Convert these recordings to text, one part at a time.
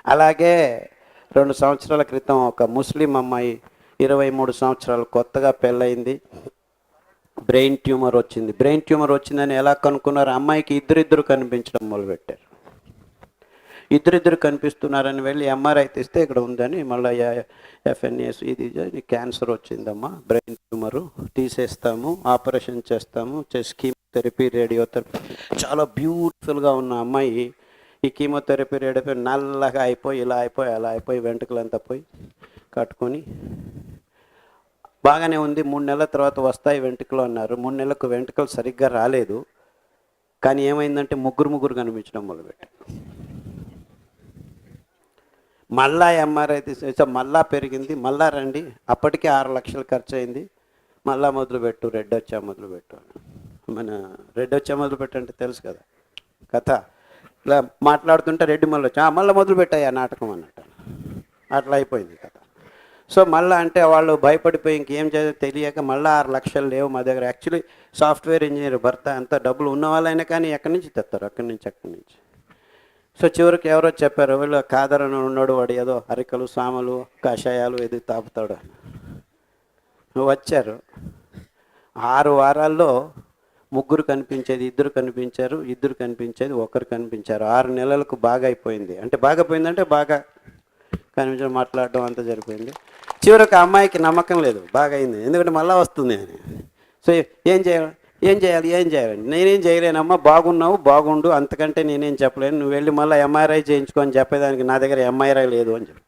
అలాగే 2 సంవత్సరాల క్రితం ఒక ముస్లిం అమ్మాయి 23 సంవత్సరాలు కొత్తగా పెళ్ళయింది. బ్రెయిన్ ట్యూమర్ వచ్చింది. బ్రెయిన్ ట్యూమర్ వచ్చిందని ఎలా కనుక్కున్నారు? అమ్మాయికి ఇద్దరిద్దరు కనిపించడం మొదలుపెట్టారు. ఇద్దరిద్దరు కనిపిస్తున్నారని వెళ్ళి ఎంఆర్ఐ తీస్తే ఇక్కడ ఉందని, మళ్ళీ ఎఫ్ఎన్ఏస్ ఇది క్యాన్సర్ వచ్చిందమ్మా, బ్రెయిన్ ట్యూమరు, తీసేస్తాము, ఆపరేషన్ చేస్తాము, కీమోథెరపీ, రేడియోథెరపీ. చాలా బ్యూటిఫుల్గా ఉన్న అమ్మాయి ఈ కీమోథెరపీ, రేడియోథెరపీ నల్లగా అయిపోయి ఇలా అయిపోయి అలా అయిపోయి వెంట్రుకలంతా పోయి కట్టుకొని బాగానే ఉంది. 3 నెలల తర్వాత వస్తాయి వెంట్రుకలు అన్నారు. 3 నెలలకు వెంట్రుకలు సరిగ్గా రాలేదు. కానీ ఏమైందంటే ముగ్గురు కనిపించడం మొదలుపెట్టారు. మళ్ళా ఎంఆర్ఐ తీసేసా, మళ్ళా పెరిగింది, మళ్ళా రండి, అప్పటికే 6 లక్షలు ఖర్చు అయింది, మళ్ళా మొదలుపెట్టు, రెడ్ వచ్చా మొదలుపెట్టు. మన రెడ్ వచ్చా మొదలుపెట్టు అంటే తెలుసు కదా కథ. ఇలా మాట్లాడుతుంటే రెడ్డి మళ్ళీ వచ్చా, మళ్ళీ మొదలుపెట్టాయి ఆ నాటకం అన్నట్టు. అట్లా అయిపోయింది కథ. సో మళ్ళీ అంటే వాళ్ళు భయపడిపోయి ఇంకేం చేయాలో తెలియక మళ్ళీ 6 లక్షలు లేవు మా దగ్గర. యాక్చువల్లీ సాఫ్ట్వేర్ ఇంజనీర్ భర్త, అంత డబ్బులు ఉన్న వాళ్ళైనా కానీ ఎక్కడి నుంచి తెస్తారు, అక్కడి నుంచి. సో చివరికి ఎవరో చెప్పారు, వీళ్ళు కాదరని ఉన్నాడు, వాడు ఏదో అరికలు, సామలు, కషాయాలు ఏది తాపుతాడు. వచ్చారు 6 వారాల్లో 3 కనిపించేది, 2 కనిపించారు, 2 కనిపించేది, 1 కనిపించారు. 6 నెలలకు బాగా అయిపోయింది. అంటే బాగా పోయిందంటే బాగా కనిపించడం, మాట్లాడడం అంతా జరిపోయింది. చివరికి అమ్మాయికి నమ్మకం లేదు, బాగా అయింది, ఎందుకంటే మళ్ళీ వస్తుంది అని. సో ఏం చేయాలి నేనేం చేయలేనమ్మా, బాగున్నావు, బాగుండు, అంతకంటే నేనేం చెప్పలేను, నువ్వు వెళ్ళి మళ్ళీ ఎంఆర్ఐ చేయించుకొని చెప్పేదానికి నా దగ్గర ఎంఆర్ఐ లేదు అని చెప్పి.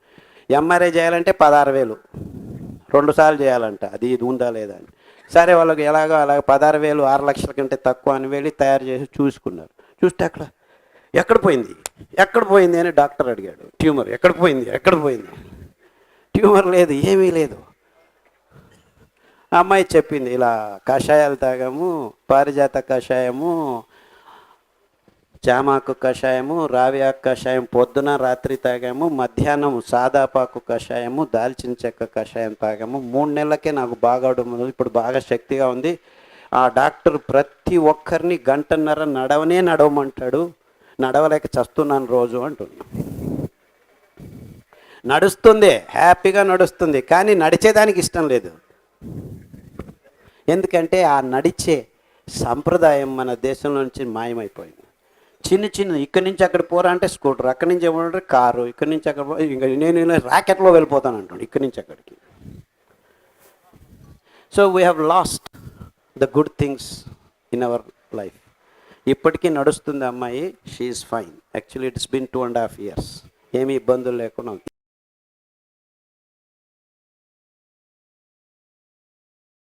ఎంఆర్ఐ చేయాలంటే 16,000, 2 సార్లు చేయాలంట, అది ఇది ఉందా లేదా అని. సరే వాళ్ళకి ఎలాగో అలాగ 16,000, 6 లక్షల కంటే తక్కువ అని వెళ్ళి తయారు చేసి చూసుకున్నారు. చూస్తే అక్కడ ఎక్కడ పోయింది అని డాక్టర్ అడిగాడు. ట్యూమర్ ఎక్కడ పోయింది? ట్యూమర్ లేదు, ఏమీ లేదు. అమ్మాయి చెప్పింది, ఇలా కషాయాలు తాగాము, పారిజాత కషాయము, జామాకు కషాయము, రావియాకు కషాయం పొద్దున రాత్రి తాగాము, మధ్యాహ్నం సాదాపాకు కషాయము, దాల్చిన చెక్క కషాయం తాగాము. 3 నెలలకే నాకు బాగా ఇప్పుడు బాగా శక్తిగా ఉంది. ఆ డాక్టర్ ప్రతి ఒక్కరిని 1.5 గంట నడవమంటాడు, నడవలేక చస్తున్నాను రోజు అంటున్నా. నడుస్తుంది, హ్యాపీగా నడుస్తుంది, కానీ నడిచేదానికి ఇష్టం లేదు. ఎందుకంటే ఆ నడిచే సంప్రదాయం మన దేశంలో నుంచి మాయమైపోయింది. చిన్న ఇక్కడి నుంచి అక్కడ పోరా అంటే స్కూటర్, అక్కడి నుంచి ఏమంటే కారు, ఇక్కడి నుంచి అక్కడ ఇంకా నేను ర్యాకెట్లో వెళ్ళిపోతాను అంటాను ఇక్కడి నుంచి అక్కడికి. So we have lost the good things in our life. ఇప్పటికీ నడుస్తుంది అమ్మాయి, she is fine. Actually it's been 2.5 years, ఏమీ ఇబ్బందులు లేకుండా.